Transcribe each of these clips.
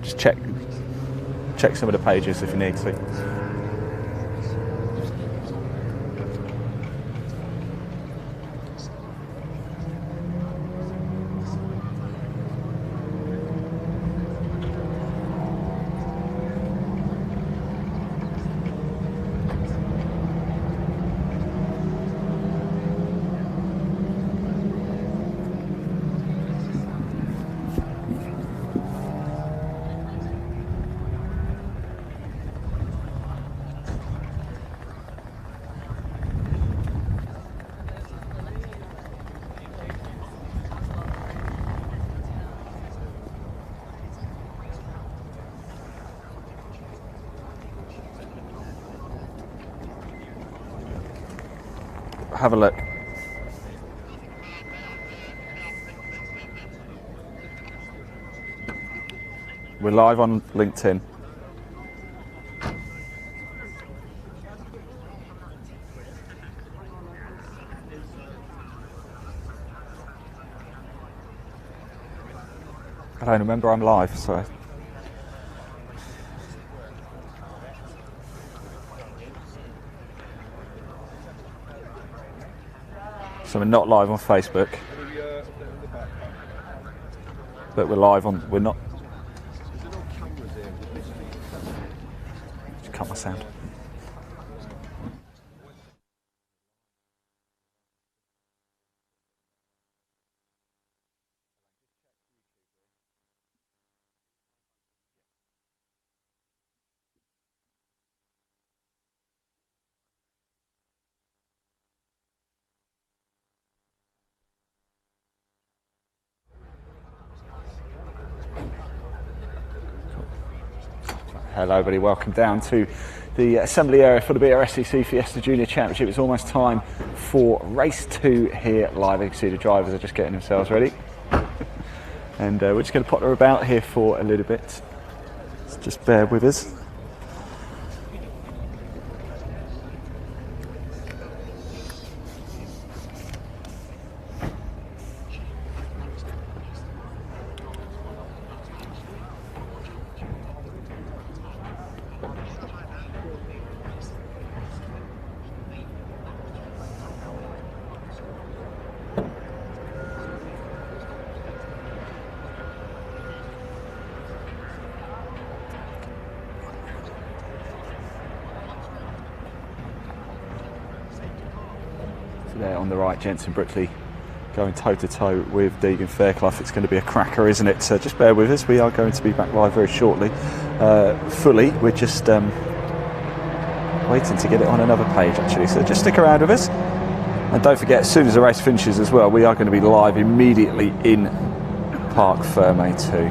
just check some of the pages if you need to. Have a look. We're live on LinkedIn. I don't remember I'm live, so. So we're not live on Facebook, but we're live on, we're not. Just cut my sound. Hello everybody, welcome down to the assembly area for the BRSCC Fiesta Junior Championship. It's almost time for race 2 here live. You can see the drivers are just getting themselves ready. And we're just going to potter about here for a little bit. So just bear with us. There on the right, Jensen Brickley going toe-to-toe with Deegan Fairclough. It's going to be a cracker, isn't it? So just bear with us. We are going to be back live very shortly. Fully, we're just waiting to get it on another page, actually. So just stick around with us. And don't forget, as soon as the race finishes as well, we are going to be live immediately in Parc Fermé 2.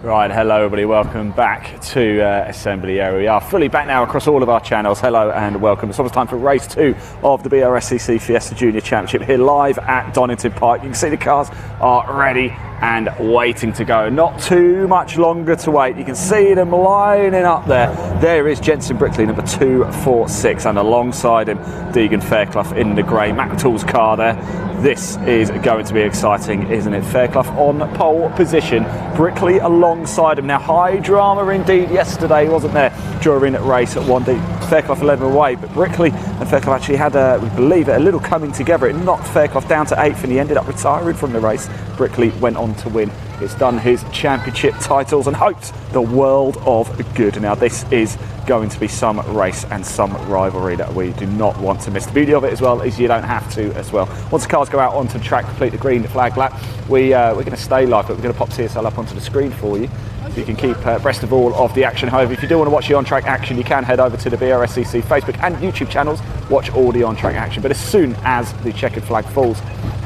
Right, hello everybody, welcome back to Assembly Area. We are fully back now across all of our channels. Hello and welcome. It's almost time for race 2 of the BRSCC Fiesta Junior Championship here live at Donington Park. You can see the cars are ready and waiting to go. Not too much longer to wait. You can see them lining up there. There is Jensen Brickley, number 246, and alongside him, Deegan Fairclough in the grey McTools car there. This is going to be exciting, isn't it? Fairclough on pole position, Brickley alongside him. Now, high drama indeed yesterday, wasn't there, during race at 1D. Fairclough led away, but Brickley and Fairclough actually had, we believe, a little coming together. It knocked Fairclough down to 8th and he ended up retiring from the race. Brickley went on to win. It's done his championship titles and hopes the world of good. Now, this is going to be some race and some rivalry that we do not want to miss. The beauty of it as well is you don't have to as well. Once the cars go out onto the track, complete the green flag lap, we're going to stay live, but we're going to pop CSL up onto the screen for you so you can keep abreast of all of the action. However, if you do want to watch the on-track action, you can head over to the BRSCC Facebook and YouTube channels, watch all the on-track action. But as soon as the checkered flag falls,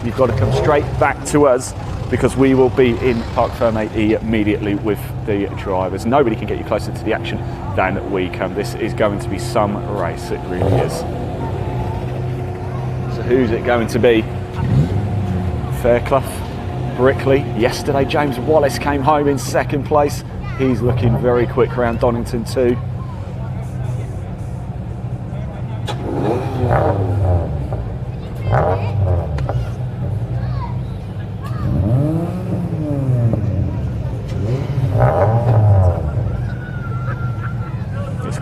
you've got to come straight back to us, because we will be in Parc Fermé immediately with the drivers. Nobody can get you closer to the action than we can. This is going to be some race, it really is. So who's it going to be? Fairclough, Brickley. Yesterday, James Wallis came home in 2nd place. He's looking very quick around Donington too.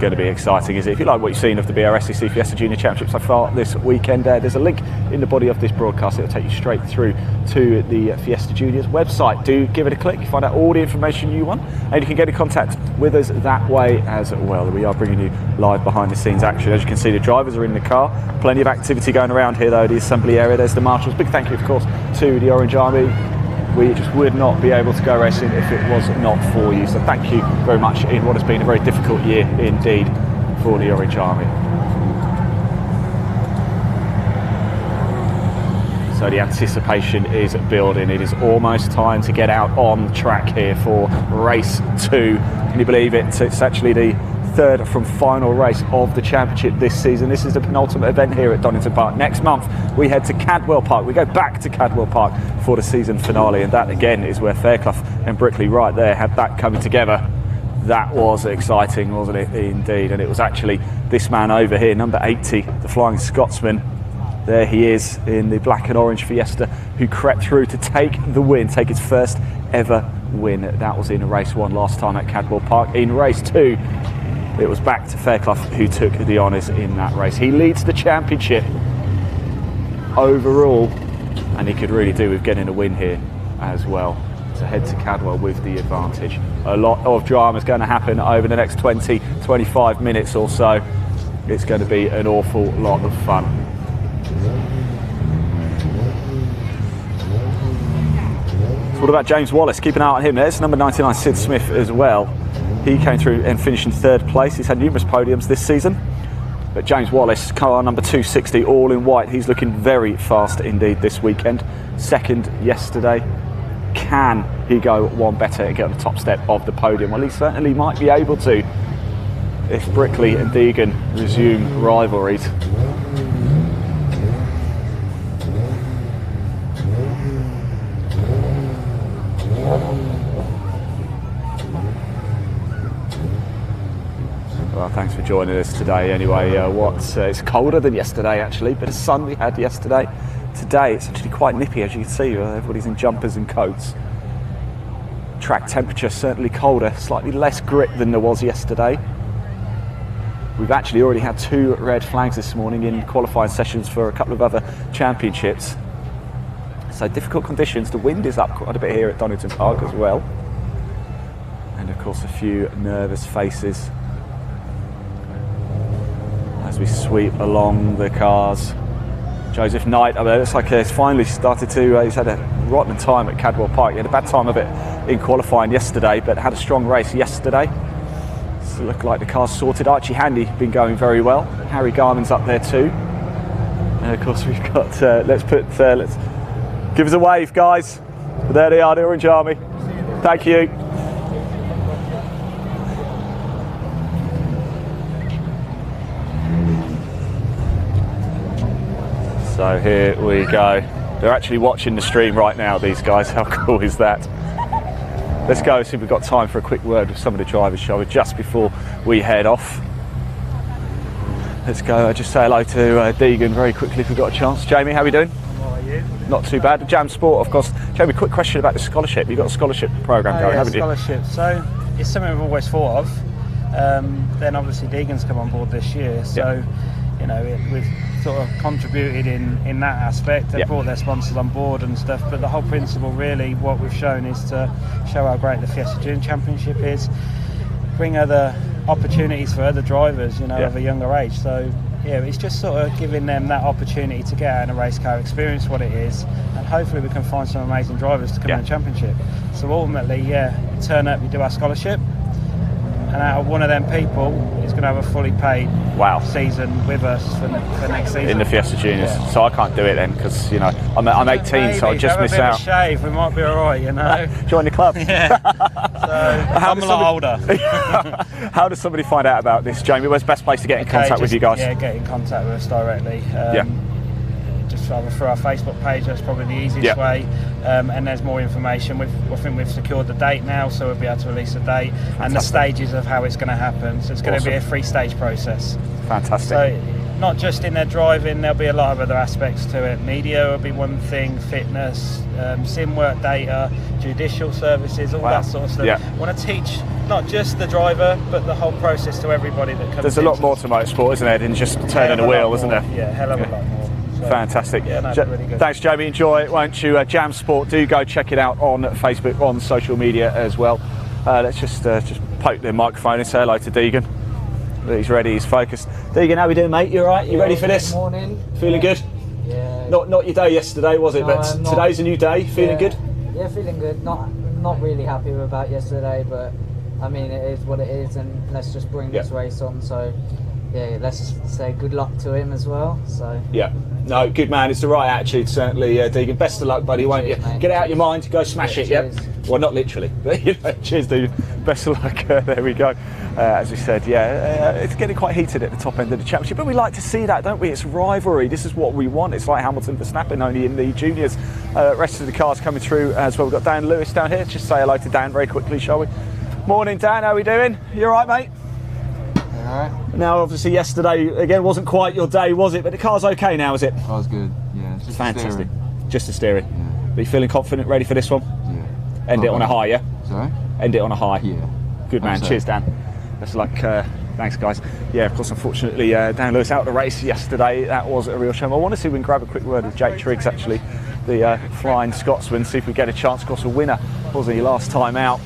Going to be exciting, is it? If you like what you've seen of the BRSCC Fiesta Junior Championship so far this weekend, there's a link in the body of this broadcast. It'll take you straight through to the Fiesta Juniors website. Do give it a click, find out all the information you want, and you can get in contact with us that way as well. We are bringing you live behind the scenes action. As you can see, the drivers are in the car. Plenty of activity going around here though, the assembly area. There's the marshals. Big thank you, of course, to the Orange Army. We just would not be able to go racing if it was not for you. So thank you very much in what has been a very difficult year indeed for the Orange Army. So the anticipation is building. It is almost time to get out on track here for race 2. Can you believe it? It's actually the 3rd from final race of the championship this season. This is the penultimate event here at Donington Park. Next month we head to Cadwell Park. We go back to Cadwell Park for the season finale, and that again is where Fairclough and Brickley right there had that coming together. That was exciting, wasn't it? Indeed. And it was actually this man over here, number 80, the Flying Scotsman. There he is in the black and orange Fiesta, who crept through to take the win, take his first ever win. That was in race 1 last time at Cadwell Park. In race 2, it was back to Fairclough who took the honours in that race. He leads the championship overall, and he could really do with getting a win here as well to head to Cadwell with the advantage. A lot of drama is going to happen over the next 20-25 minutes or so. It's going to be an awful lot of fun. So what about James Wallis? Keep an eye on him. There's number 99 Sid Smith as well. He came through and finished in 3rd place. He's had numerous podiums this season. But James Wallis, car number 260, all in white. He's looking very fast indeed this weekend. 2nd yesterday. Can he go one better and get on the top step of the podium? Well, he certainly might be able to if Brickley and Deegan resume rivalries. Well, thanks for joining us today anyway. It's colder than yesterday actually, bit of sun we had yesterday. Today it's actually quite nippy, as you can see. Everybody's in jumpers and coats. Track temperature certainly colder, slightly less grip than there was yesterday. We've actually already had 2 red flags this morning in qualifying sessions for a couple of other championships. So difficult conditions. The wind is up quite a bit here at Donington Park as well. And of course a few nervous faces as we sweep along the cars. Joseph Knight, it looks like he's finally started to, he's had a rotten time at Cadwell Park. He had a bad time of it in qualifying yesterday, but had a strong race yesterday. So it looked like the car's sorted. Archie Handy been going very well. Harry Garman's up there too. And of course we've got, let's give us a wave, guys. There they are, the Orange Army. Thank you. So here we go. They're actually watching the stream right now, these guys. How cool is that? Let's go see if we've got time for a quick word with some of the drivers, shall we, just before we head off. Let's go just say hello to Deegan very quickly if we've got a chance. Jamie, how are we doing? How are you? Not too bad. Jam Sport, of course. Jamie, quick question about the scholarship. You've got a scholarship programme going, haven't you? Scholarship. So it's something we've always thought of. Then obviously Deegan's come on board this year, so you know we've sort of contributed in that aspect. They've brought their sponsors on board and stuff, but the whole principle really, what we've shown is to show how great the Fiesta Junior Championship is, bring other opportunities for other drivers, you know, of a younger age. So yeah, it's just sort of giving them that opportunity to get out in a race car, experience what it is, and hopefully we can find some amazing drivers to come in the championship. So ultimately, you turn up, you do our scholarship, and out of one of them people is going to have a fully paid season with us for next season. In the Fiesta Juniors. So I can't do it then because, you know, I'm 18, so I'll just miss out. Have a bit of a shave, we might be all right, you know. Join the club. Yeah. So I'm a lot older. How does somebody find out about this, Jamie? Where's the best place to get in contact with you guys? Yeah, get in contact with us directly. Just either through our Facebook page, that's probably the easiest way. And there's more information. I think we've secured the date now, so we'll be able to release a date and the stages of how it's going to happen. So it's going to be a 3-stage process. Fantastic. So not just in their driving, there'll be a lot of other aspects to it. Media will be one thing, fitness, sim work data, judicial services, all that sort of stuff. I want to teach not just the driver, but the whole process to everybody that comes. There's a lot more to motorsport, isn't there, than just turning a wheel, isn't there? Yeah, hell of a lot more. So, fantastic. Yeah, no, really good. Thanks, Jamie. Enjoy it, won't you? Jam Sport, do go check it out on Facebook, on social media as well. Let's just poke the microphone and say hello to Deegan. He's ready, he's focused. Deegan, how are we doing, mate? You all right? You ready for this? Good morning. Feeling good? Yeah. Not your day yesterday, was it? No, but today's a new day. Feeling good? Yeah, feeling good. Not really happy about yesterday, but I mean it is what it is, and let's just bring this race on. So yeah, let's just say good luck to him as well. So no, good man. It's the right attitude, certainly, Deegan. Best of luck, buddy, won't you? Mate. Get it out of your mind, go smash it. Cheers. Well, not literally, but you know, cheers, dude. Best of luck. There we go. As we said, it's getting quite heated at the top end of the championship, but we like to see that, don't we? It's rivalry. This is what we want. It's like Hamilton Verstappen, only in the juniors. Rest of the cars coming through as well. We've got Dan Lewis down here. Just say hello to Dan very quickly, shall we? Morning, Dan. How are we doing? You all right, mate? All right. Now, obviously, yesterday again wasn't quite your day, was it? But the car's okay now, is it? Car's good. Yeah, it's just fantastic. The just the steering. Yeah. Are you feeling confident, ready for this one? Yeah. End it on a high, yeah? Sorry? End it on a high. Yeah. Good man. Cheers, Dan. That's like, thanks, guys. Yeah, of course, unfortunately, Dan Lewis out of the race yesterday. That was a real shame. I want to see if we can grab a quick word with Jake Triggs, actually, the Flying Scotsman, see if we get a chance. Of course, a winner, wasn't he, last time out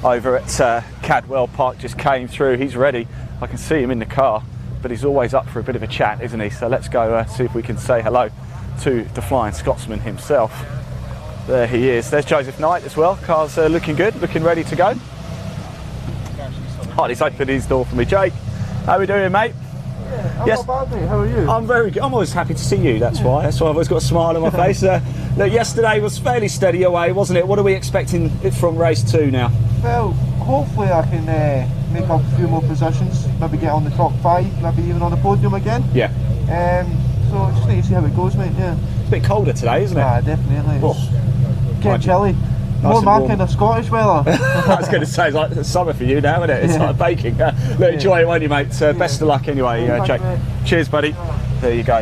over at Cadwell Park, just came through. He's ready. I can see him in the car, but he's always up for a bit of a chat, isn't he? So let's go see if we can say hello to the Flying Scotsman himself. There he is. There's Joseph Knight as well. Car's looking good, looking ready to go. Hardy's opened his door for me. Jake, how are we doing, mate? Yeah, I'm not bad, mate. How are you? I'm very good. I'm always happy to see you, that's why. That's why I've always got a smile on my face. Look, yesterday was fairly steady away, wasn't it? What are we expecting from race 2 now? Well, hopefully I can make up a few more positions, maybe get on the top 5, maybe even on the podium again. Yeah. So just need to see how it goes, mate, yeah. It's a bit colder today, isn't it? Ah, definitely. Oh. Getting chilly. More my kind of Scottish weather. I was going to say, it's like summer for you now, isn't it? It's like baking. Look, enjoy it, won't you, mate? Best of luck anyway, Jake. Cheers, buddy. There you go.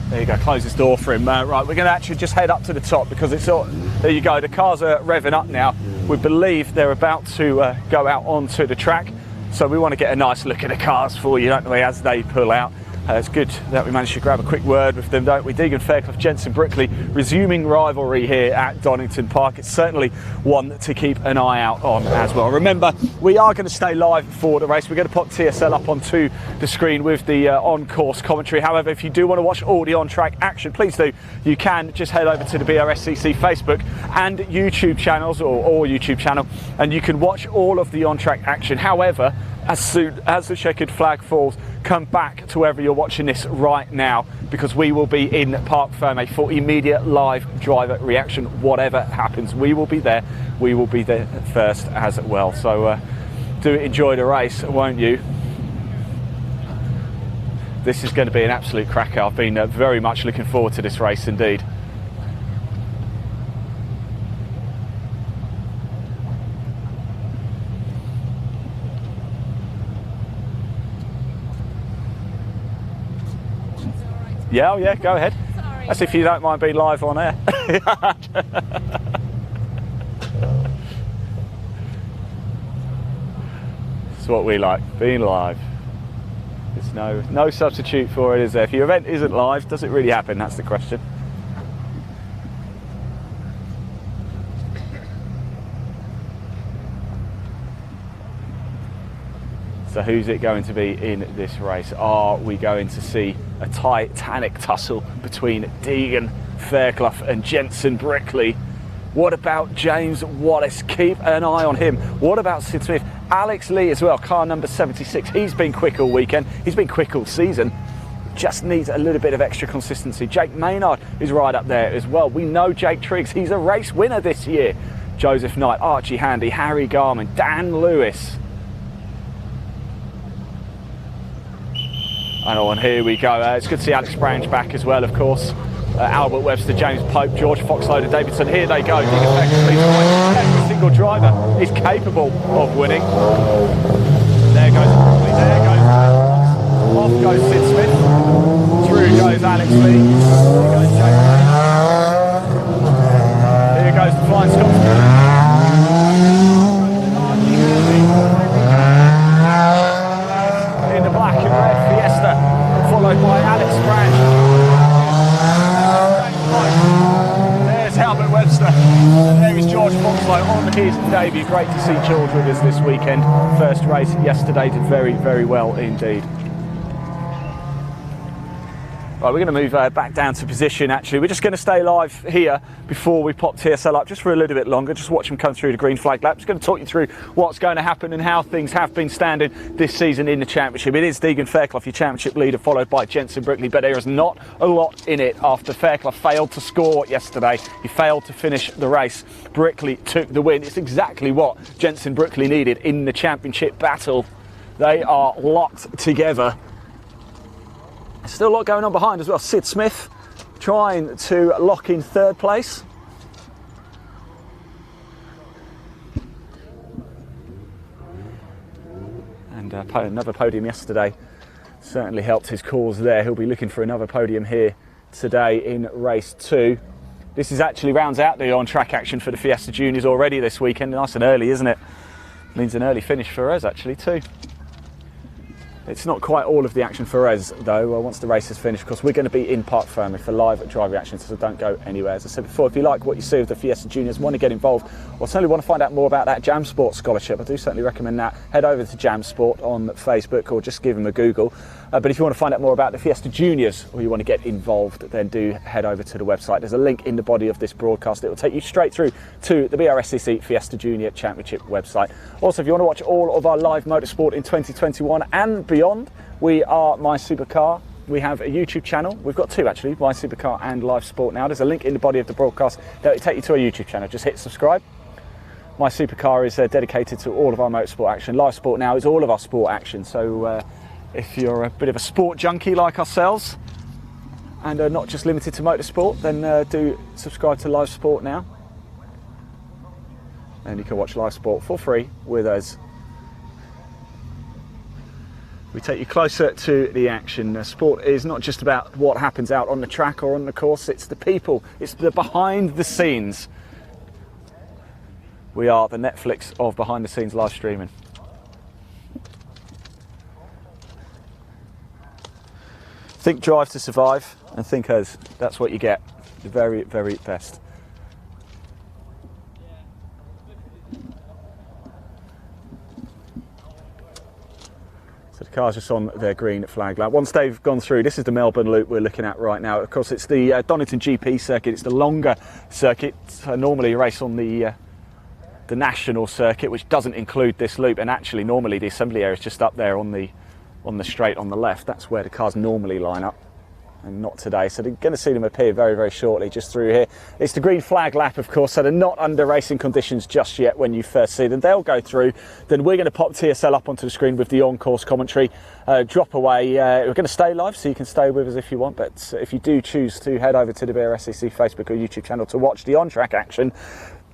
There you go. Close this door for him. Right, we're going to actually just head up to the top because it's all. There you go. The cars are revving up now. We believe they're about to go out onto the track. So we want to get a nice look at the cars for you, don't we, as they pull out. It's good that we managed to grab a quick word with them, don't we? Deegan Fairclough, Jensen Brickley, resuming rivalry here at Donington Park. It's certainly one to keep an eye out on as well. Remember, we are going to stay live for the race. We're going to pop TSL up onto the screen with the on-course commentary. However, if you do want to watch all the on-track action, please do. You can just head over to the BRSCC Facebook and YouTube channels, or YouTube channel, and you can watch all of the on-track action. However, as soon as the checkered flag falls, come back to wherever you're watching this right now, because we will be in Parc Fermé for immediate live driver reaction. Whatever happens, we will be there. We will be there first as well. So do enjoy the race, won't you? This is going to be an absolute cracker. I've been very much looking forward to this race indeed. Yeah, oh yeah, go ahead. Sorry. That's if you don't mind being live on air. It's what we like, being live. There's no substitute for it, is there? If your event isn't live, does it really happen? That's the question. So who's it going to be in this race? Are we going to see a titanic tussle between Deegan Fairclough and Jensen Brickley? What about James Wallis? Keep an eye on him. What about Sid Smith? Alex Lee as well, car number 76. He's been quick all weekend. He's been quick all season. Just needs a little bit of extra consistency. Jake Maynard is right up there as well. We know Jake Triggs. He's a race winner this year. Joseph Knight, Archie Handy, Harry Garman, Dan Lewis. And here we go. It's good to see Alex Branch back as well, of course. Albert Webster, James Pope, George Foxloader, Davidson. Here they go. Every single driver is capable of winning. There goes. Off goes Sid Smith. Through goes Alex Lee. Here goes Jake. Here goes the Flying Scotsman. In the black and red Fiesta, followed by Alex Branch. There's Albert Webster, and there is George Foxlow on his debut. Great to see George with us this weekend. First race yesterday, did very, very well indeed. Right, we're going to move back down to position actually. We're just going to stay live here before we pop TSL up just for a little bit longer, just watch them come through the green flag lap. Just going to talk you through what's going to happen and how things have been standing this season in the championship. It is Deegan Fairclough, your championship leader, followed by Jensen Brickley, but there is not a lot in it after Fairclough failed to score yesterday. He failed to finish the race. Brickley took the win. It's exactly what Jensen Brickley needed in the championship battle. They are locked together. Still a lot going on behind as well. Sid Smith trying to lock in third place. And another podium yesterday certainly helped his cause there. He'll be looking for another podium here today in race 2. This is actually rounds out the on-track action for the Fiesta Juniors already this weekend. Nice and early, isn't it? Means an early finish for us actually too. It's not quite all of the action for us though, once the race is finished. Of course, we're going to be in Park Fermé for live drive reactions, so don't go anywhere. As I said before, if you like what you see of the Fiesta Juniors, want to get involved, or certainly want to find out more about that Jam Sport scholarship, I do certainly recommend that. Head over to Jam Sport on Facebook or just give them a Google. But if you want to find out more about the Fiesta Juniors or you want to get involved, then do head over to the website. There's a link in the body of this broadcast. It will take you straight through to the BRSCC Fiesta Junior Championship website. Also, if you want to watch all of our live motorsport in 2021 and beyond, we are My Supercar. We have a YouTube channel. We've got 2 actually, My Supercar and Live Sport Now. There's a link in the body of the broadcast that will take you to our YouTube channel. Just hit subscribe. My Supercar is dedicated to all of our motorsport action. Live Sport Now is all of our sport action. So if you're a bit of a sport junkie like ourselves and not just limited to motorsport, then do subscribe to Live Sport Now. And you can watch Live Sport for free with us. We take you closer to the action. Sport is not just about what happens out on the track or on the course, it's the people, it's the behind the scenes. We are the Netflix of behind the scenes live streaming. Think Drive to Survive and think us. That's what you get. The very, very best. So the car's just on their green flag lap. Once they've gone through, this is the Melbourne loop we're looking at right now. Of course, it's the Donington GP circuit. It's the longer circuit. Normally you race on the national circuit, which doesn't include this loop. And actually, normally the assembly area is just up there on the straight on the left. That's where the cars normally line up. and not today. So they're going to see them appear very, very shortly just through here. It's the green flag lap, of course, so they're not under racing conditions just yet when you first see them. They'll go through. Then we're going to pop TSL up onto the screen with the on-course commentary. Drop away. We're going to stay live, so you can stay with us if you want. But if you do choose to head over to the BRSCC Facebook or YouTube channel to watch the on-track action,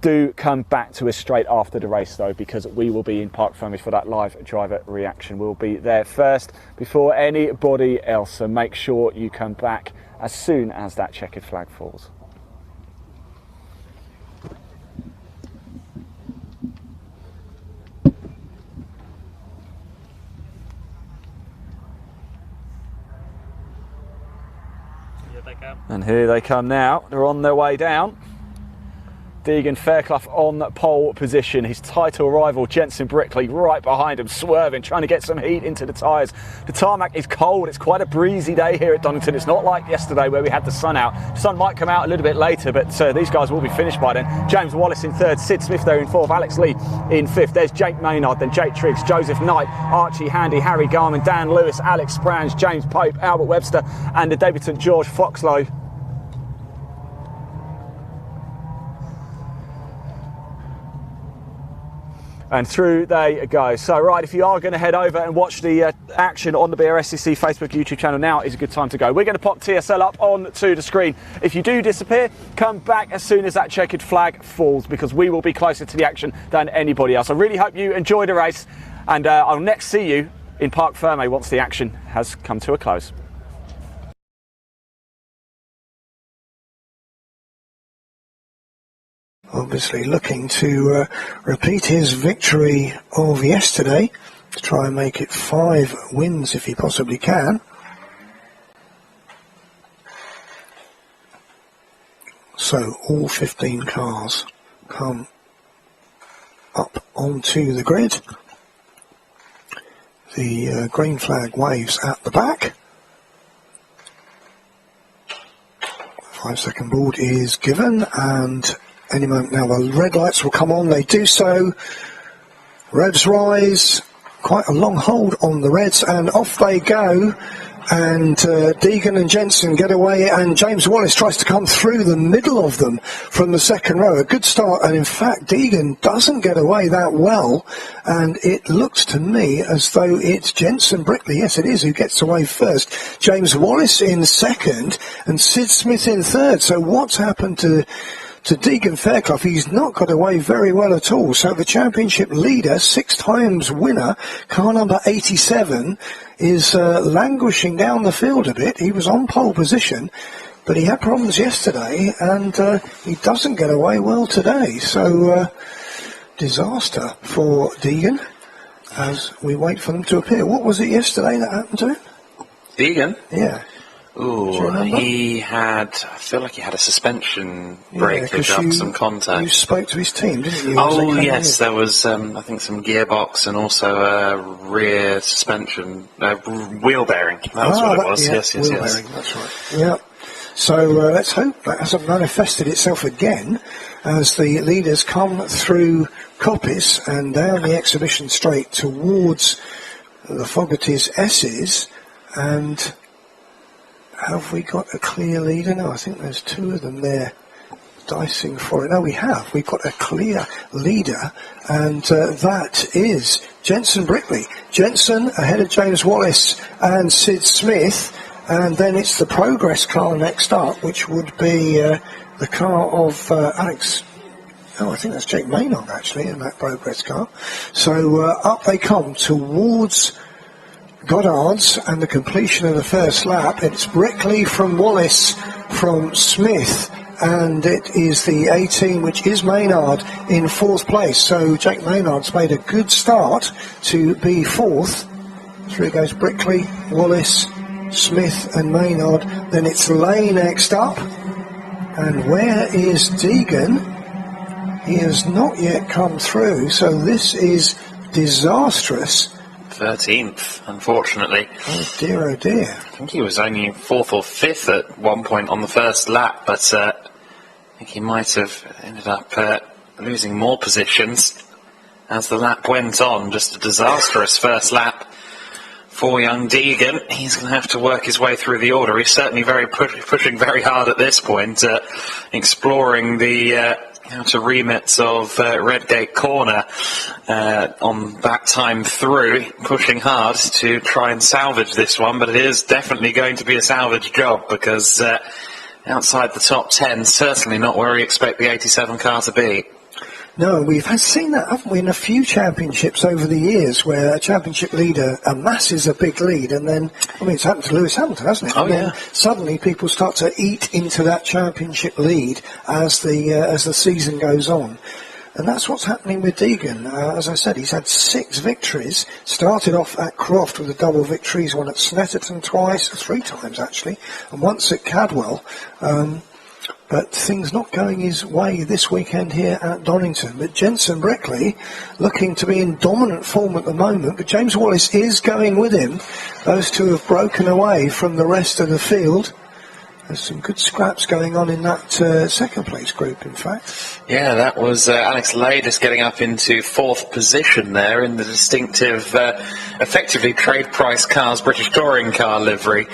do come back to us straight after the race though, because we will be in Park Fermé for that live driver reaction. We'll be there first before anybody else, so make sure you come back as soon as that checkered flag falls. Here they come. And here they come now. They're on their way down. Deegan Fairclough on pole position. His title rival Jensen Brickley right behind him, swerving, trying to get some heat into the tyres. The tarmac is cold. It's quite a breezy day here at Donington. It's not like yesterday where we had the sun out. The sun might come out a little bit later, but these guys will be finished by then. James Wallis in third, Sid Smith there in fourth, Alex Lee in fifth. There's Jake Maynard, then Jake Triggs, Joseph Knight, Archie Handy, Harry Garman, Dan Lewis, Alex Sprange, James Pope, Albert Webster, and the debutant George Foxlow. And through they go. So right, if you are going to head over and watch the action on the BRSCC Facebook YouTube channel, now is a good time to go. We're going to pop TSL up onto the screen. If you do disappear, come back as soon as that checkered flag falls, because we will be closer to the action than anybody else. I really hope you enjoy the race, and I'll next see you in Park Fermé once the action has come to a close. Obviously looking to repeat his victory of yesterday, to try and make it 5 wins if he possibly can. So all 15 cars come up onto the grid. The green flag waves at the back. 5-second board is given, and any moment now the red lights will come on. They do so. Revs rise. Quite a long hold on the reds, and off they go. And Deegan and Jensen get away, and James Wallis tries to come through the middle of them from the second row. A good start, and in fact Deegan doesn't get away that well, and it looks to me as though it's Jensen Brickley, yes it is, who gets away first. James Wallis in second, and Sid Smith in third. So what's happened to Deegan Fairclough? He's not got away very well at all. So the championship leader, 6 times winner, car number 87, is languishing down the field a bit. He was on pole position, but he had problems yesterday, and he doesn't get away well today. So disaster for Deegan as we wait for them to appear. What was it yesterday that happened to him? Deegan? Yeah. Ooh, he had, I feel like he had a suspension break, they dropped some contact. You spoke to his team, didn't you? Oh yes, there was I think some gearbox and also a rear suspension, wheel bearing, that was what it was, yeah, yes. Bearing, that's right. Yeah. So let's hope that hasn't manifested itself again as the leaders come through Coppice and down the exhibition straight towards the Fogarty's S's. And have we got a clear leader? No, I think there's 2 of them there dicing for it. No, we have. We've got a clear leader, and that is Jensen Brickley. Jensen ahead of James Wallis and Sid Smith, and then it's the Progress car next up, which would be the car of Alex. Oh, I think that's Jake Maynard actually in that Progress car. So up they come towards Goddard's and the completion of the first lap. It's Brickley from Wallis from Smith, and it is the 18, which is Maynard, in 4th place. So Jake Maynard's made a good start to be 4th. Through goes Brickley, Wallis, Smith and Maynard. Then it's Lane next up. And where is Deegan? He has not yet come through, so this is disastrous. 13th, unfortunately. Oh dear, oh dear. I think he was only 4th or 5th at one point on the first lap, but I think he might have ended up losing more positions as the lap went on. Just a disastrous first lap for young Deegan. He's going to have to work his way through the order. He's certainly pushing very hard at this point, exploring the outer remits of Redgate Corner on that time through, pushing hard to try and salvage this one, but it is definitely going to be a salvage job because outside the top 10, certainly not where we expect the 87 car to be. No, we've seen that, haven't we, in a few championships over the years where a championship leader amasses a big lead and then, I mean, it's happened to Lewis Hamilton, hasn't it? Oh, and yeah. then suddenly people start to eat into that championship lead as the season goes on. And that's what's happening with Deegan. As I said, he's had 6 victories. Started off at Croft with a double victory. He's won at Snetterton twice, 3 times actually, and once at Cadwell. But things not going his way this weekend here at Donington. But Jensen Brickley looking to be in dominant form at the moment. But James Wallis is going with him. Those two have broken away from the rest of the field. There's some good scraps going on in that second place group, in fact. Yeah, that was Alex Lay just getting up into 4th position there in the distinctive, effectively trade price cars, British Touring car livery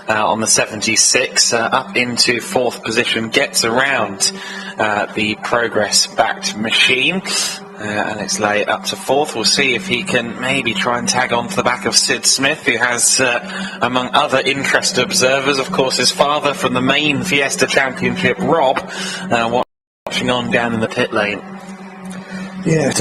on the 76, up into 4th position, gets around the Progress-backed machine. Alex Lay up to 4th. We'll see if he can maybe try and tag on to the back of Sid Smith, who has, among other interested observers, of course, his father from the main Fiesta Championship, Rob, watching on down in the pit lane. Yeah,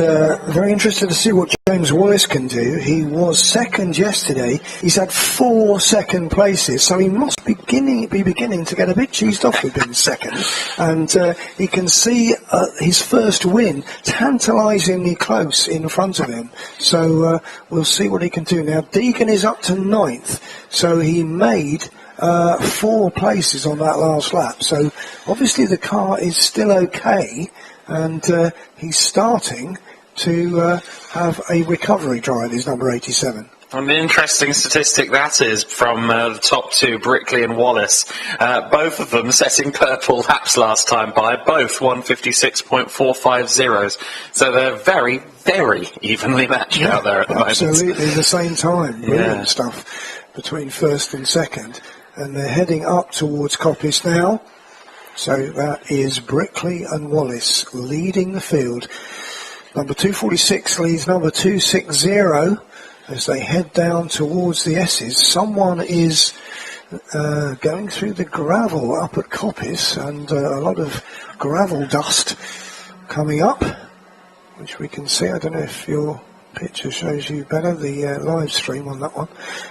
very interested to see what James Wallis can do. He was second yesterday. He's had 4 second places, so he must be beginning to get a bit cheesed off with being second. And he can see his first win tantalisingly close in front of him. So we'll see what he can do. Now, Deegan is up to 9th, so he made 4 places on that last lap. So obviously the car is still okay. And he's starting to have a recovery drive, is number 87. An interesting statistic that is from the top 2, Brickley and Wallis. Both of them setting purple laps last time by, both 156.450. So they're very, very evenly matched out there at the moment. Absolutely, the same time. Brilliant Yeah. stuff between first and second. And they're heading up towards Coppice now. So that is Brickley and Wallis leading the field. Number 246 leads number 260 as they head down towards the S's. Someone is going through the gravel up at Coppice, and a lot of gravel dust coming up, which we can see. I don't know if your picture shows you better, the live stream on that one.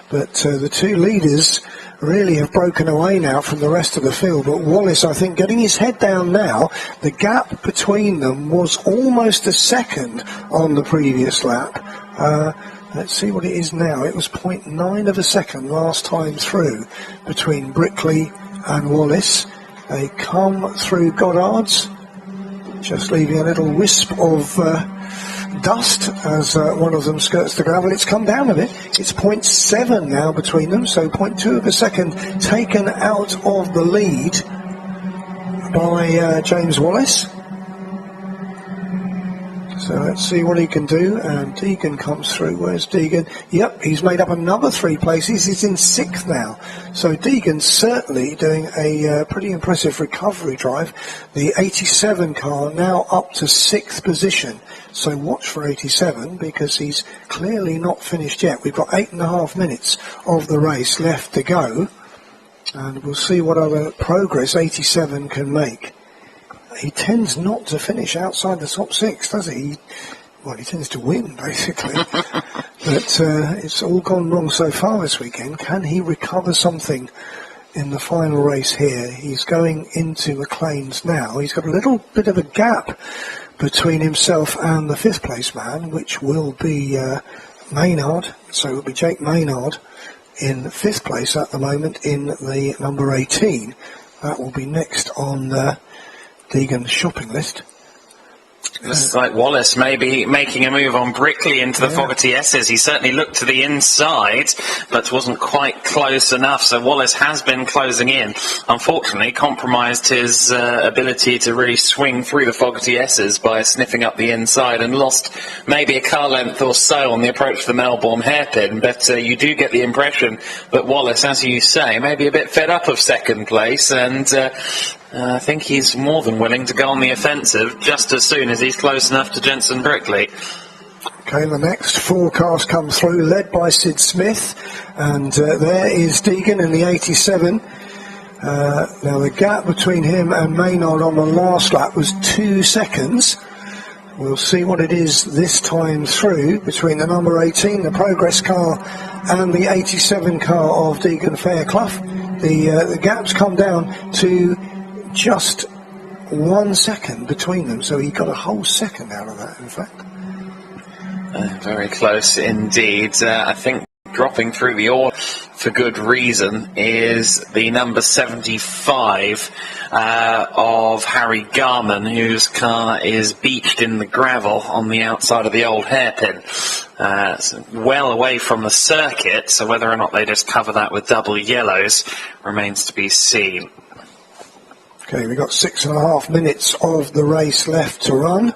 But the 2 leaders really have broken away now from the rest of the field. But Wallis, I think, getting his head down now. The gap between them was almost a second on the previous lap. Let's see what it is now. It was 0.9 of a second last time through between Brickley and Wallis. They come through Goddard's, just leaving a little wisp of dust as one of them skirts the gravel. It's come down a bit. It's 0.7 now between them, so 0.2 of a second taken out of the lead by James Wallis. So let's see what he can do. And Deegan comes through. Where's Deegan? Yep, he's made up another 3 places. He's in 6th now. So Deegan's certainly doing a pretty impressive recovery drive. The 87 car now up to 6th position. So watch for 87 because he's clearly not finished yet. We've got 8.5 minutes of the race left to go. And we'll see what other progress 87 can make. He tends not to finish outside the top 6, does he? Well, he tends to win, basically. But it's all gone wrong so far this weekend. Can he recover something in the final race here? He's going into McLean's now. He's got a little bit of a gap between himself and the 5th place man, which will be Maynard. So it'll be Jake Maynard in 5th place at the moment in the number 18. That will be next on Deegan's shopping list. Looks like Wallis maybe making a move on Brickley into the Fogarty S's. He certainly looked to the inside, but wasn't quite close enough. So Wallis has been closing in. Unfortunately, compromised his ability to really swing through the Fogarty S's by sniffing up the inside, and lost maybe a car length or so on the approach to the Melbourne hairpin. But you do get the impression that Wallis, as you say, maybe a bit fed up of second place, and I think he's more than willing to go on the offensive just as soon as he's close enough to Jensen Brickley. Okay, the next four cars come through, led by Sid Smith, and there is Deegan in the 87. Now the gap between him and Maynard on the last lap was 2 seconds. We'll see what it is this time through between the number 18, the Progress car, and the 87 car of Deegan Fairclough. The gaps come down to just 1 second between them, so he got a whole second out of that, in fact. Very close indeed. I think dropping through the order for good reason is the number 75 of Harry Garman, whose car is beached in the gravel on the outside of the old hairpin. It's well away from the circuit, so whether or not they just cover that with double yellows remains to be seen. Okay, we've got 6.5 minutes of the race left to run,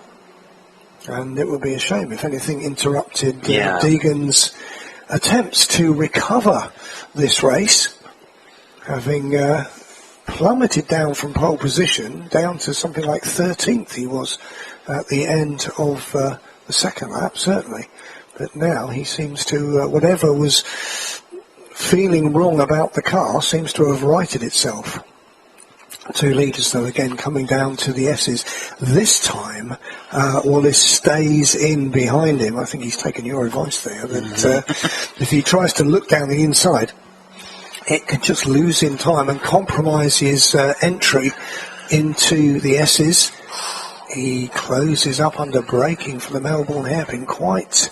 and it would be a shame if anything interrupted Deegan's attempts to recover this race, having plummeted down from pole position down to something like 13th he was at the end of the second lap, certainly. But now he seems to, whatever was feeling wrong about the car seems to have righted itself. Two leaders, though, again coming down to the S's. This time, Wallis stays in behind him. I think he's taken your advice there, that if he tries to look down the inside, it could just lose in time and compromise his entry into the S's. He closes up under braking for the Melbourne hairpin quite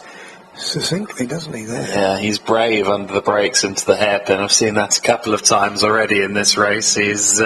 succinctly, doesn't he, there? Yeah, he's brave under the brakes into the hairpin. I've seen that a couple of times already in this race. He's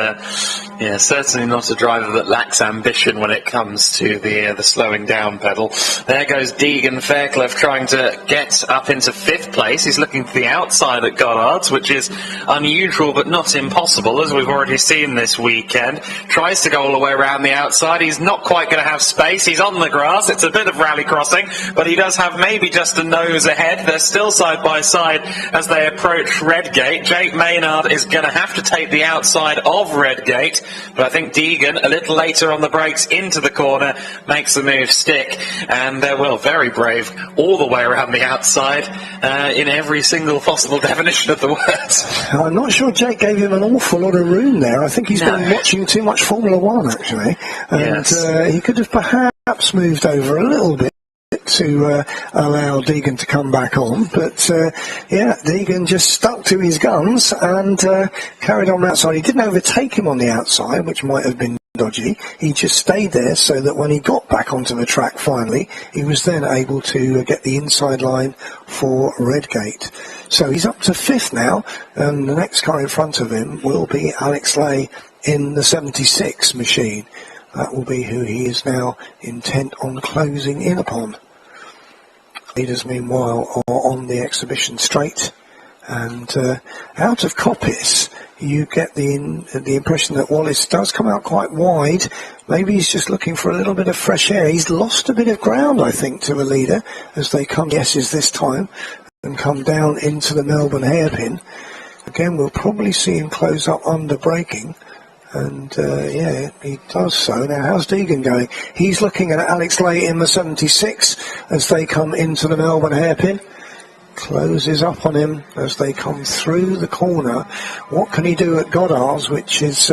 certainly not a driver that lacks ambition when it comes to the slowing down pedal. There goes Deegan Fairclough trying to get up into 5th place. He's looking to the outside at Goddard's, which is unusual but not impossible, as we've already seen this weekend. Tries to go all the way around the outside. He's not quite going to have space. He's on the grass. It's a bit of rally crossing, but he does have maybe just a nose ahead. They're still side by side as they approach Redgate. Jake Maynard is going to have to take the outside of Redgate, but I think Deegan, a little later on the brakes into the corner, makes the move stick, and very brave all the way around the outside in every single possible definition of the word. I'm not sure Jake gave him an awful lot of room there. I think he's been watching too much Formula One, actually, and he could have perhaps moved over a little bit to allow Deegan to come back on, but Deegan just stuck to his guns and carried on outside. He didn't overtake him on the outside, which might have been dodgy. He just stayed there so that when he got back onto the track finally, he was then able to get the inside line for Redgate. So he's up to 5th now, and the next car in front of him will be Alex Lay in the 76 machine. That will be who he is now intent on closing in upon. Leaders, meanwhile, are on the exhibition straight, and out of Coppice, you get the impression that Wallis does come out quite wide. Maybe he's just looking for a little bit of fresh air. He's lost a bit of ground, I think, to a leader as they come guesses this time and come down into the Melbourne hairpin. Again, we'll probably see him close up under braking. And he does so. Now, how's Deegan going? He's looking at Alex Lay in the 76 as they come into the Melbourne hairpin. Closes up on him as they come through the corner. What can he do at Goddard's, which is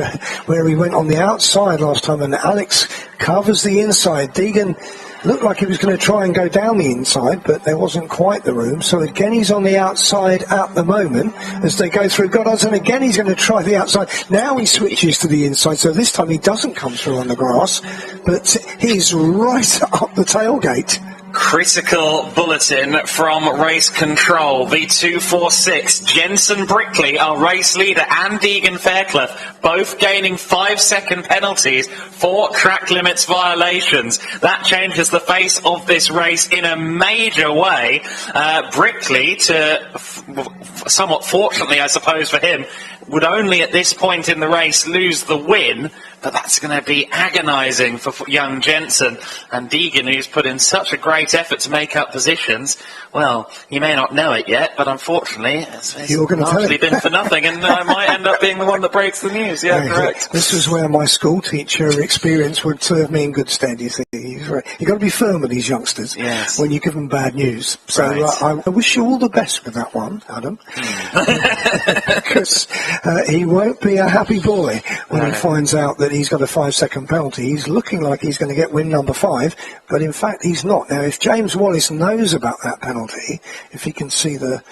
where he went on the outside last time, and Alex covers the inside. Deegan looked like he was going to try and go down the inside, but there wasn't quite the room. So again, he's on the outside at the moment as they go through Goddard's, and again he's going to try the outside. Now he switches to the inside, so this time he doesn't come through on the grass, but he's right up the tailgate. Critical bulletin from race control. The 246, Jensen Brickley, our race leader, and Deegan Fairclough, both gaining 5-second penalties for track limits violations. That changes the face of this race in a major way. Brickley, somewhat fortunately I suppose for him, would only at this point in the race lose the win, but that's going to be agonising for young Jensen. And Deegan, who's put in such a great effort to make up positions, well, he may not know it yet, but unfortunately it's largely been for nothing, and I might end up being the one that breaks the news. Yeah, correct. This is where my school teacher experience would serve me in good stead, you see. You've got to be firm with these youngsters when you give them bad news. So I wish you all the best with that one, Adam. Because he won't be a happy boy when he finds out that he's got a 5-second penalty. He's looking like he's going to get win number 5, but in fact he's not. Now, if James Wallis knows about that penalty, if he can see the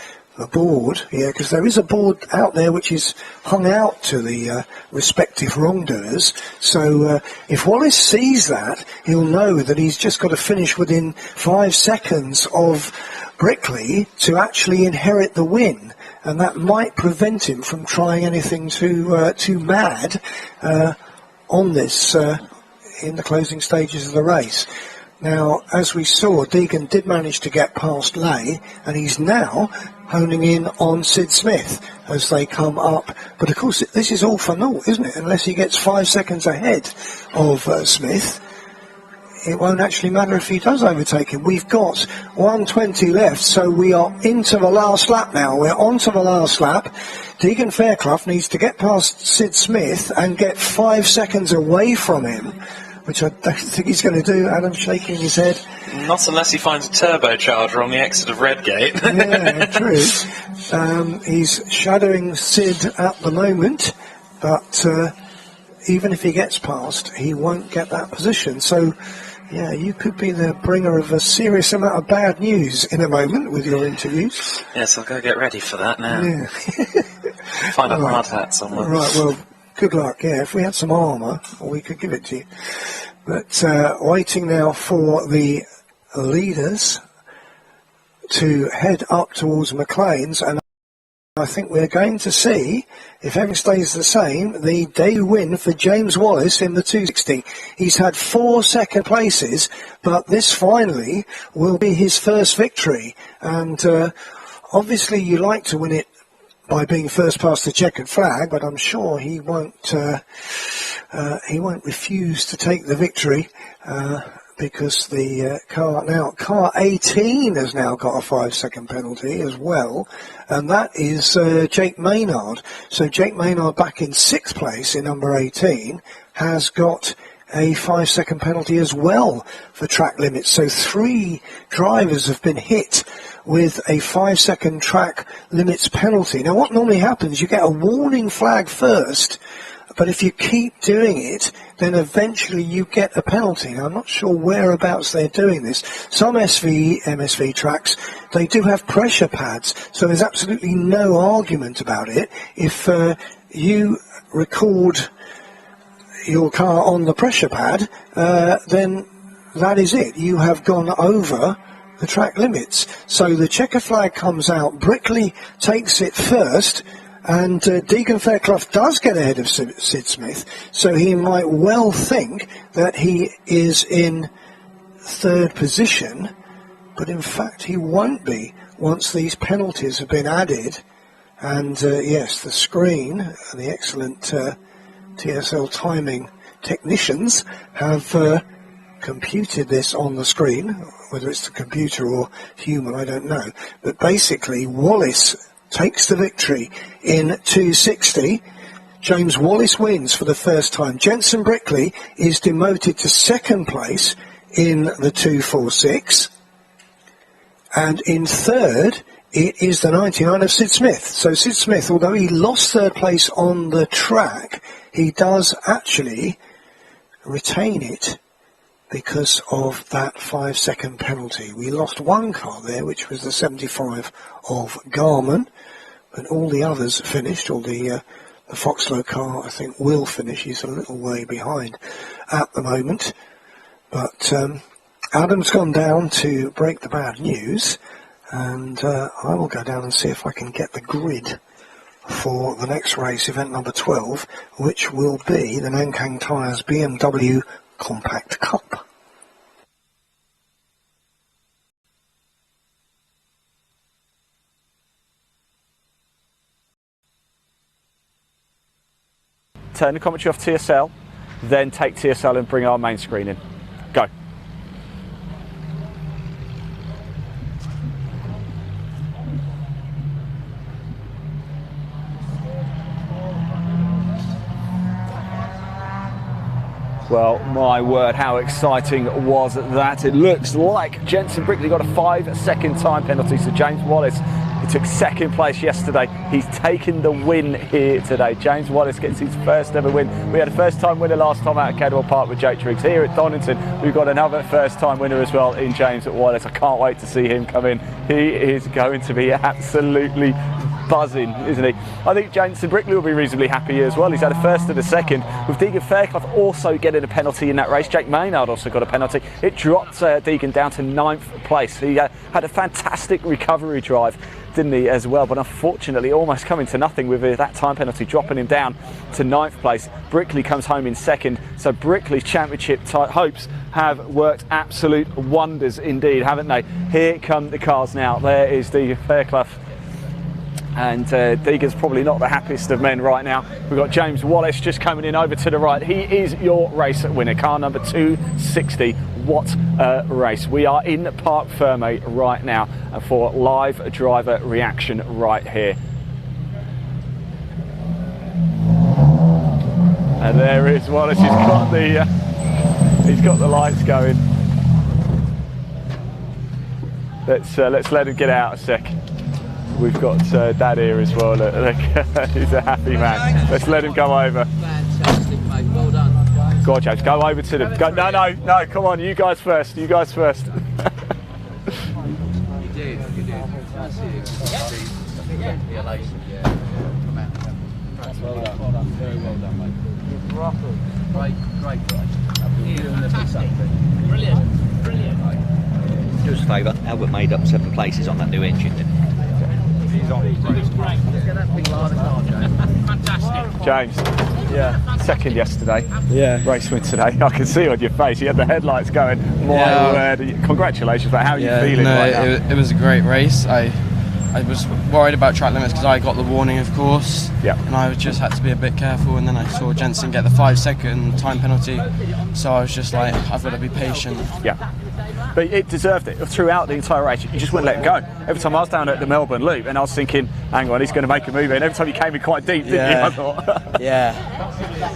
board, because there is a board out there which is hung out to the respective wrongdoers, so if Wallis sees that, he'll know that he's just got to finish within 5 seconds of Brickley to actually inherit the win, and that might prevent him from trying anything too mad on this in the closing stages of the race. Now, as we saw, Deegan did manage to get past Lay, and he's now honing in on Sid Smith as they come up. But of course, this is all for naught, isn't it? Unless he gets 5 seconds ahead of Smith, it won't actually matter if he does overtake him. We've got 1:20 left, so we are into the last lap now. We're on to the last lap. Deegan Fairclough needs to get past Sid Smith and get 5 seconds away from him, which I don't think he's going to do. Adam shaking his head. Not unless he finds a turbocharger on the exit of Redgate. Yeah, true. He's shadowing Sid at the moment, but even if he gets past, he won't get that position. So, yeah, you could be the bringer of a serious amount of bad news in a moment with your interviews. Yes, I'll go get ready for that now. Yeah. Find a hard hat somewhere. Right, well, good luck. Yeah, if we had some armour, we could give it to you. But waiting now for the leaders to head up towards McLean's, and I think we're going to see, if everything stays the same, the day win for James Wallis in the 260. He's had 4 second places, but this finally will be his first victory. And obviously you like to win it by being first past the checkered flag, but I'm sure he won't refuse to take the victory, because the car 18 has now got a 5 second penalty as well, and that is Jake Maynard. So Jake Maynard, back in 6th place in number 18, has got a 5 second penalty as well for track limits. So 3 drivers have been hit with a 5 second track limits penalty. Now, what normally happens, you get a warning flag first, but if you keep doing it, then eventually you get a penalty. Now, I'm not sure whereabouts they're doing this. Some MSV tracks, they do have pressure pads, so there's absolutely no argument about it. If you record your car on the pressure pad, then that is it. You have gone over the track limits. So the checker flag comes out, Brickley takes it first, and Deegan Fairclough does get ahead of Sid Smith, so he might well think that he is in 3rd position, but in fact he won't be once these penalties have been added. And yes, the screen and the excellent TSL timing technicians have computed this on the screen. Whether it's the computer or human, I don't know. But basically, Wallis takes the victory in 260. James Wallis wins for the first time. Jensen Brickley is demoted to 2nd place in the 246. And in 3rd, it is the 99 of Sid Smith. So Sid Smith, although he lost 3rd place on the track, he does actually retain it because of that 5 second penalty. We lost one car there, which was the 75 of Garman, but all the others finished. All the Foxlow car, I think, will finish. He's a little way behind at the moment. But Adam's gone down to break the bad news, and I will go down and see if I can get the grid for the next race, event number 12, which will be the Nankang Tyres BMW Compact Cup. Turn the commentary off TSL, then take TSL and bring our main screen in. Go. Well, my word, how exciting was that? It looks like Jensen Brickley got a 5-second time penalty, so James Wallis, he took second place yesterday. He's taken the win here today. James Wallis gets his first ever win. We had a first time winner last time out at Cadwell Park with Jake Triggs. Here at Donington, we've got another first time winner as well in James Wallis. I can't wait to see him come in. He is going to be absolutely buzzing, isn't he? I think Jensen Brickley will be reasonably happy as well. He's had a first and a second, with Deegan Fairclough also getting a penalty in that race. Jake Maynard also got a penalty. It dropped Deegan down to 9th place. He had a fantastic recovery drive, didn't he, as well, but unfortunately almost coming to nothing with that time penalty dropping him down to 9th place. Brickley comes home in second, so Brickley's championship hopes have worked absolute wonders indeed, haven't they? Here come the cars now. There is Deegan Fairclough, and Deegan's probably not the happiest of men right now. We've got James Wallis just coming in over to the right. He is your race winner, car number 260. What a race. We are in Parc Ferme right now for live driver reaction right here. And there is Wallis. He's got the lights going. Let's let him get out a sec. We've got Dad here as well. Look, he's a happy man. Let's let him go over. Fantastic, mate. Well done. Go on, James. Go over to them. Go. No. Come on, you guys first. You guys first. You did. That's it. The elation. Yeah. Come out. Well done. Very well done, mate. Great. Brilliant. Do us a favour. Albert made up 7 places on that new engine, didn't he? Fantastic. James, yeah, second yesterday. Yeah. Race win today. I can see on your face. You had the headlights going. My word. Congratulations. But how are you feeling right now? It was a great race. I was worried about track limits because I got the warning, of course. Yeah. And I just had to be a bit careful. And then I saw Jensen get the 5-second time penalty. So I was just like, I've got to be patient. Yeah. But it deserved it throughout the entire race. You just wouldn't let it go. Every time I was down at the Melbourne Loop and I was thinking, hang on, he's going to make a move. And every time he came in quite deep, didn't you? I thought. Yeah.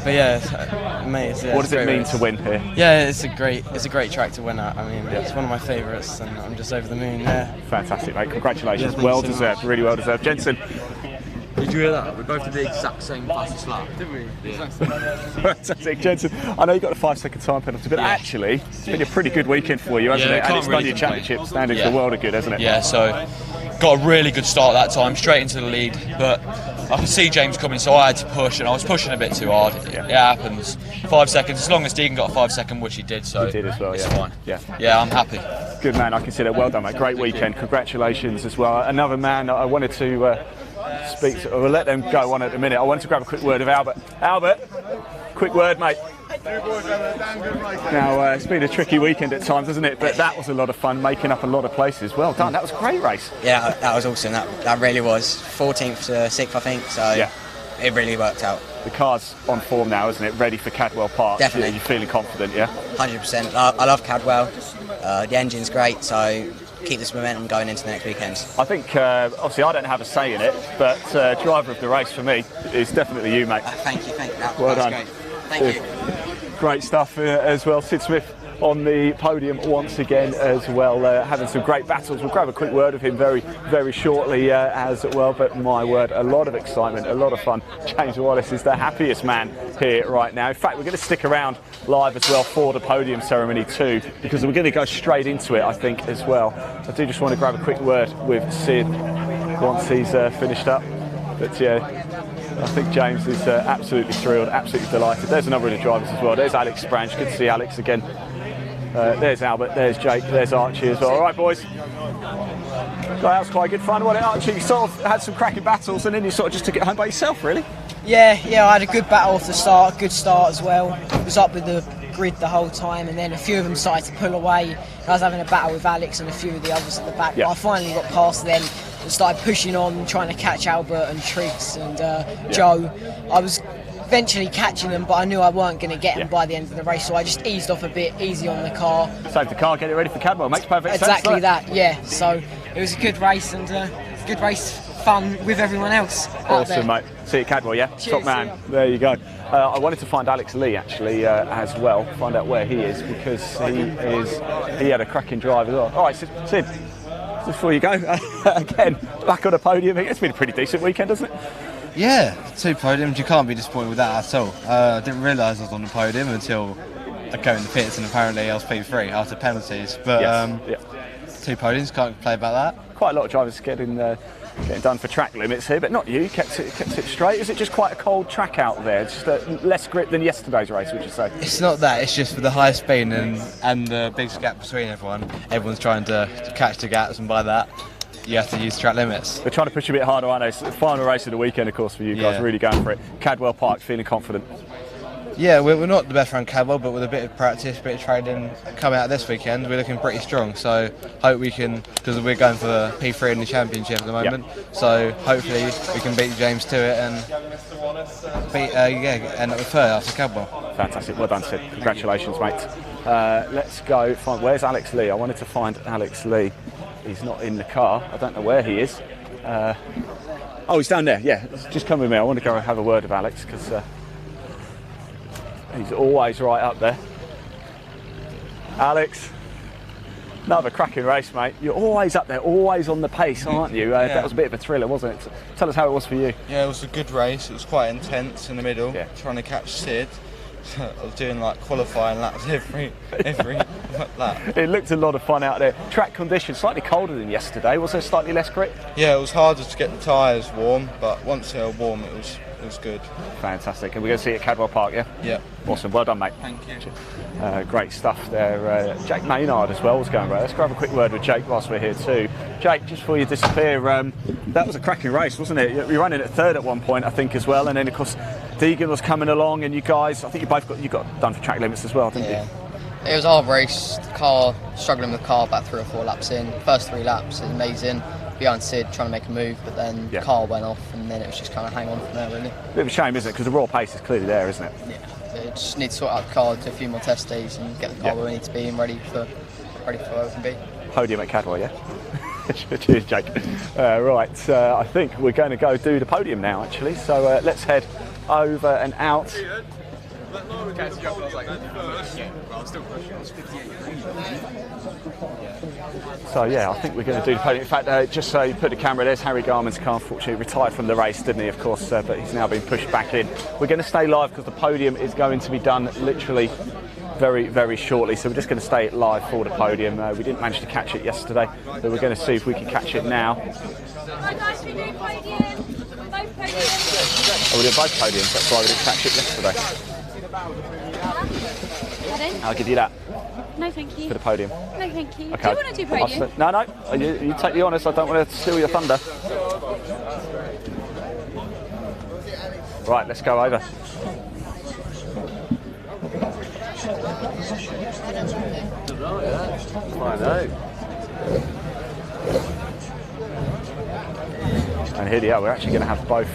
But yeah, mate. What does it mean to win here? Yeah, it's a great track to win at. I mean, it's one of my favourites, and I'm just over the moon. Yeah. Fantastic, mate. Congratulations. Yeah, well deserved. Really well deserved. Jensen. Did you hear that? We both did the exact same fastest lap. Did we? Yeah. Fantastic, Jensen. I know you got a 5-second time penalty, but actually, it's been a pretty good weekend for you, hasn't it? And it's done your championship standings the world of good, hasn't it? Yeah, so got a really good start that time, straight into the lead, but I could see James coming, so I had to push, and I was pushing a bit too hard. It happens. 5 seconds, as long as Deegan got a 5-second, which he did, so he did as well, it's fine. Yeah, I'm happy. Good man, I can see that. Well done, mate. Great weekend. Congratulations as well. Another man I wanted to speak to, we'll let them go on at the minute. I wanted to grab a quick word of Albert. Albert, quick word, mate. Now, it's been a tricky weekend at times, hasn't it? But that was a lot of fun, making up a lot of places. Well done, that was a great race. Yeah, that was awesome. That really was. 14th to 6th, I think, so it really worked out. The car's on form now, isn't it? Ready for Cadwell Park. Definitely. You're feeling confident, yeah? 100%. I love Cadwell. The engine's great, so keep this momentum going into the next weekend. I think, obviously, I don't have a say in it, but driver of the race for me is definitely you, mate. Thank you. That well was done. great. Thank you. Great stuff as well. Sid Smith on the podium once again as well, having some great battles. We'll grab a quick word of him very, very shortly as well, but my word, a lot of excitement, a lot of fun. James Wallis is the happiest man here right now. In fact, we're going to stick around live as well for the podium ceremony too, because we're going to go straight into it, I think, as well. I do just want to grab a quick word with Sid once he's finished up, but yeah, I think James is absolutely thrilled, absolutely delighted. There's another of the drivers as well. There's Alex Branch. Good to see Alex again There's Albert, there's Jake, there's Archie as well. All right, boys. That was quite good fun, wasn't it, Archie? You sort of had some cracking battles and then you sort of just took it home by yourself, really? Yeah, I had a good battle off the start, good start as well. I was up with the grid the whole time, and then a few of them started to pull away. I was having a battle with Alex and a few of the others at the back, but I finally got past them and started pushing on, trying to catch Albert and Triggs and Joe. I was eventually catching them, but I knew I weren't going to get them by the end of the race, so I just eased off a bit, easy on the car. Save the car, get it ready for Cadwell, makes perfect sense. Exactly that, yeah. So it was a good race, and good race, fun with everyone else out there. Awesome, mate. See you at Cadwell, yeah? Cheers, Top man. There you go. I wanted to find Alex Lee actually as well, find out where he is, because he had a cracking drive as well. All right, Sid, just before you go, again, back on a podium. It's been a pretty decent weekend, hasn't it? Yeah, 2 podiums, you can't be disappointed with that at all. I didn't realise I was on the podium until I go in the pits, and apparently I was P3 after penalties. But 2 podiums, can't complain about that. Quite a lot of drivers getting done for track limits here, but not you. Kept it straight. Is it just quite a cold track out there? It's just less grip than yesterday's race, would you say? It's not that. It's just for the high speed and the big gap between everyone. Everyone's trying to catch the gaps, and by that, you have to use track limits. They're trying to push a bit harder, aren't they? It's the final race of the weekend, of course, for you guys. Really going for it. Cadwell Park, feeling confident. Yeah, we're not the best around Cadwell, but with a bit of practice, a bit of training coming out this weekend, we're looking pretty strong. So hope we can, because we're going for P3 in the championship at the moment. So hopefully we can beat James to it and end up with third after Cadwell. Fantastic, well done, Sid. Congratulations, mate. Let's go find. Where's Alex Lee? I wanted to find Alex Lee. He's not in the car. I don't know where he is. Oh, he's down there. Yeah, just come with me. I want to go have a word with Alex because. He's always right up there. Alex, another cracking race, mate. You're always up there, always on the pace, aren't you? That was a bit of a thriller, wasn't it? Tell us how it was for you. Yeah, it was a good race. It was quite intense in the middle, trying to catch Sid. I was doing like qualifying laps every lap. It looked a lot of fun out there. Track conditions slightly colder than yesterday. Was there slightly less grip? Yeah, it was harder to get the tyres warm, but once they were warm, it was good. Fantastic. And we're going to see you at Cadwell Park, yeah? Yeah. Awesome. Well done, mate. Thank you. Great stuff there. Jake Maynard as well was going right. Let's grab a quick word with Jake whilst we're here too. Jake, just before you disappear, that was a cracking race, wasn't it? You were running at third at one point, I think, as well. And then, of course, Deegan was coming along, and you guys, I think you both got done for track limits as well, didn't you? It was a hard race. The car, struggling with the car about 3 or 4 laps in. First 3 laps, it was amazing. Behind Sid, trying to make a move, but then the car went off, and then it was just kind of hang on from there, really. Bit of a shame, isn't it? Because the raw pace is clearly there, isn't it? Yeah. It just need to sort out the car, do a few more test days, and get the car where we need to be and ready for where we can be. Podium at Cadwell, yeah? Cheers, Jake. Right, I think we're going to go do the podium now, actually. So let's head over and out. So yeah, I think we're going to do the podium. In fact, just so you put the camera, there's Harry Garman's car. Unfortunately, retired from the race, didn't he? Of course, but he's now been pushed back in. We're going to stay live because the podium is going to be done literally very, very shortly. So we're just going to stay live for the podium. We didn't manage to catch it yesterday, but we're going to see if we can catch it now. Oh, we did both podiums. That's why we didn't catch it yesterday. Pardon? I'll give you that. No, thank you. For the podium. No, thank you. Okay. Do you want to do podium? No. You take the honours. I don't want to steal your thunder. Right, let's go over. I know. And here they are. We're actually going to have both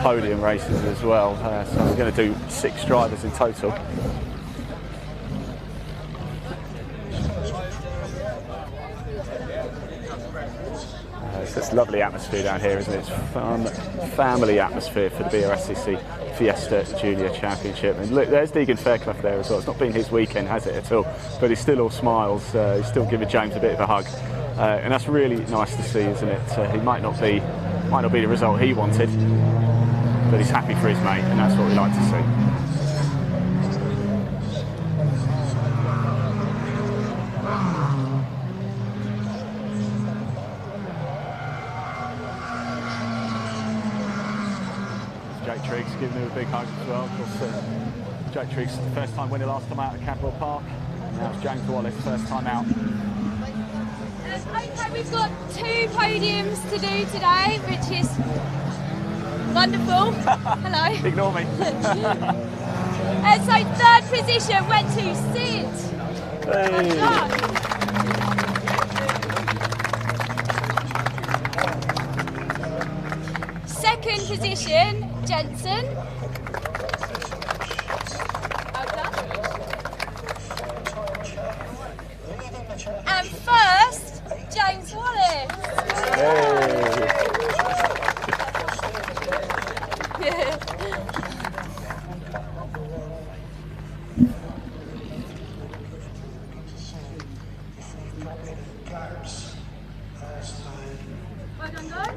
podium races as well. So we're going to do 6 drivers in total. It's a lovely atmosphere down here, isn't it? It's fun, family atmosphere for the BRSCC Fiesta Junior Championship. And look, there's Deegan Fairclough there as well. It's not been his weekend, has it, at all? But he's still all smiles. He's still giving James a bit of a hug. And that's really nice to see, isn't it? He might not be the result he wanted, but he's happy for his mate, and that's what we like to see. Jake Triggs giving him a big hug as well. Of course, Jake Triggs, the first time winner last time out at Cadwell Park. And now it's James Wallis, first time out. Okay, we've got 2 podiums to do today, which is wonderful. Hello. Ignore me. So 3rd position went to Sid. Hey. Well done. 2nd position, Jensen. Well done. And 1st, James Wallis. Well done, guys.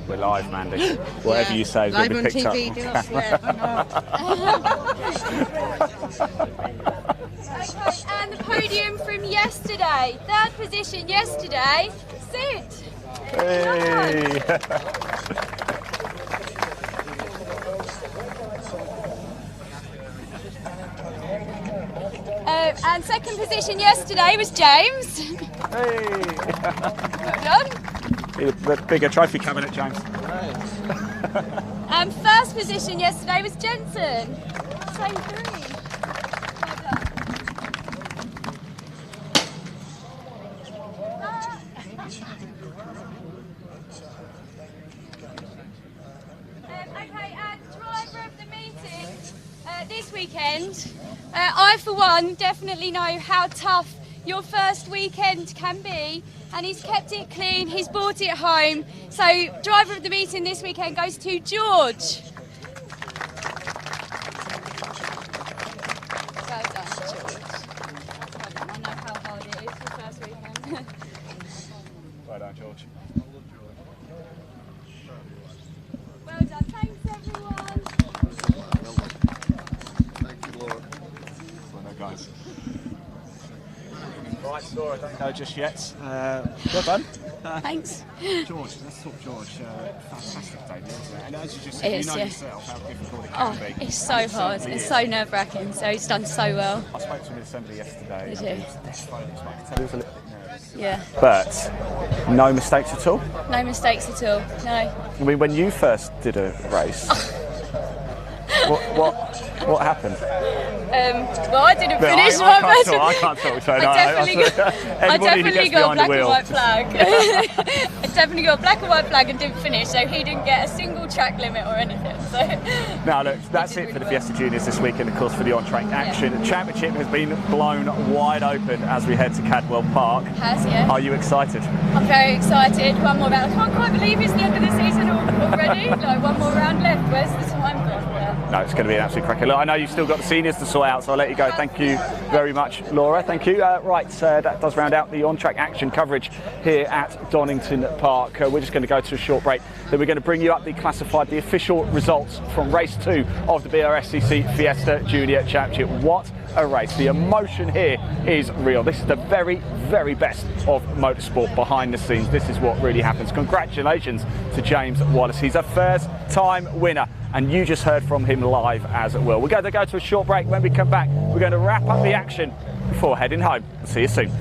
We're live, Mandy. Whatever you say is going to be picked up on camera. Okay, and the podium from yesterday. 3rd position yesterday, Sid. Hey. And 2nd position yesterday was James. Hey. Well done. Need a bigger trophy cabinet, James. And 1st position yesterday was Jensen. Same 3. Okay, and driver of the meeting this weekend. I, for one, definitely know how tough your first weekend can be, and he's kept it clean, he's brought it home. So, driver of the meeting this weekend goes to George. Well done, George. Well done. I know how hard it is for first weekend. Well done, George. Well done. Thanks, everyone. Thank you, Laura. Well done, guys. Right, Laura, don't go just yet. Well done. Thanks. George, let's talk George. Fantastic debut, isn't it? And as you just said, It is, you know yeah. yourself how difficult it can be. It's so hard. It's so nerve-wracking. So he's done so well. I spoke to him in assembly yesterday. Did you? He was desperate. I could tell he was a little bit nervous. Yeah. But no mistakes at all. No mistakes at all. No. I mean, when you first did a race, what happened? Well, I didn't No, finish I my can't talk. I can't talk. So no, I definitely got a black and white flag. flag. I definitely got a black and white flag and didn't finish, so he didn't get a single track limit or anything. So. Now look, that's it for the Fiesta Juniors this weekend, of course, for the on-track action. The championship has been blown wide open as we head to Cadwell Park. Has, yeah. Are you excited? I'm very excited. One more round. I can't quite believe it's the end of the season already. Like, one more round left. Where's the time gone? No, it's going to be an absolute cracker. Look, I know you've still got the seniors to sort out, so I'll let you go. Thank you very much, Laura. Thank you. That does round out the on-track action coverage here at Donington Park. We're just going to go to a short break. Then we're going to bring you up the official results from race 2 of the BRSCC Fiesta Junior Championship. What a race. The emotion here is real. This is the very, very best of motorsport behind the scenes. This is what really happens. Congratulations to James Wallis. He's a first-time winner, and you just heard from him live as well. We're going to go to a short break. When we come back, we're going to wrap up the action before heading home. See you soon.